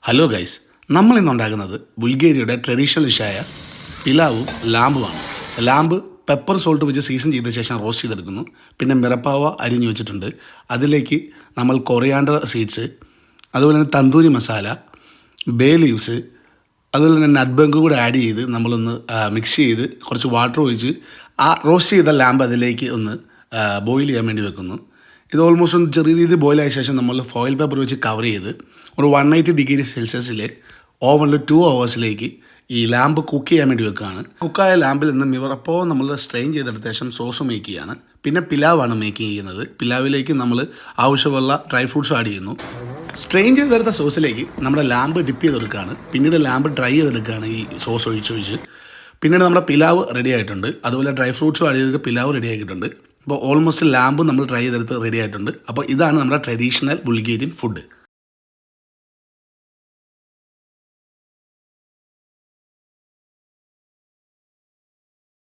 Hello guys, നമ്മൾ ഇന്ന് ഉണ്ടാക്കുന്നത് ബുൾഗേരിയയുടെ ട്രഡീഷണൽ ഡിഷായ പിലാവും ലാമ്പുമാണ്. ലാമ്പ് പെപ്പർ സോൾട്ട് വെച്ച് സീസൺ ചെയ്ത ശേഷം റോസ്റ്റ് ചെയ്തെടുക്കുന്നു. പിന്നെ മിറപ്പാവ അരിഞ്ഞു വെച്ചിട്ടുണ്ട്. അതിലേക്ക് നമ്മൾ കൊറിയാണ്ടർ സീഡ്സ്, അതുപോലെ തന്നെ തന്തൂരി മസാല, ബേ ലീവ്സ്, അതുപോലെ തന്നെ നട്ട് ബങ്ക് കൂടെ ആഡ് ചെയ്ത് നമ്മളൊന്ന് മിക്സ് ചെയ്ത് കുറച്ച് വാട്ടർ ഒഴിച്ച് ആ റോസ്റ്റ് ചെയ്ത ലാമ്പ് അതിലേക്ക് ഒന്ന് ബോയിൽ ചെയ്യാൻ വേണ്ടി വെക്കുന്നു. ഇത് ഓൾമോസ്റ്റ് ഒന്ന് ചെറിയ രീതിയിൽ ബോയിലായ ശേഷം നമ്മൾ ഫോയിൽ പേപ്പർ വെച്ച് കവർ ചെയ്ത് ഒരു 180°C ഓവനിൽ 2 hours ഈ ലാമ്പ് കുക്ക് ചെയ്യാൻ വേണ്ടി വെക്കുകയാണ്. കുക്കായ ലാമ്പിൽ നിന്ന് മിറപ്പോ നമ്മൾ സ്ട്രെയിൻ ചെയ്തെടുത്ത ശേഷം സോസ് മേക്ക് ചെയ്യാണ്. പിന്നെ പിലാവാണ് മേക്ക് ചെയ്യുന്നത്. പിലാവിലേക്ക് നമ്മൾ ആവശ്യമുള്ള ഡ്രൈ ഫ്രൂട്ട്സ് ആഡ് ചെയ്യുന്നു. സ്ട്രെയിൻ ചെയ്തെടുത്ത സോസിലേക്ക് നമ്മുടെ ലാമ്പ് ഡിപ്പ് ചെയ്തെടുക്കുകയാണ്. പിന്നീട് ലാമ്പ് ഡ്രൈ ചെയ്തെടുക്കുകയാണ് ഈ സോസ് ഒഴിച്ചൊഴിച്ച്. പിന്നീട് നമ്മുടെ പിലാവ് റെഡി ആയിട്ടുണ്ട്. അതുപോലെ ഡ്രൈ ഫ്രൂട്ട്സും ആഡ് ചെയ്തിട്ട് പിലാവ് റെഡി ആക്കിയിട്ടുണ്ട്. അപ്പോൾ ഓൾമോസ്റ്റ് ലാമ്പ് നമ്മൾ ട്രൈ ചെയ്തെടുത്ത് റെഡി ആയിട്ടുണ്ട്. അപ്പോൾ ഇതാണ് നമ്മുടെ ട്രഡീഷണൽ ബുൾഗേരിയൻ ഫുഡ്.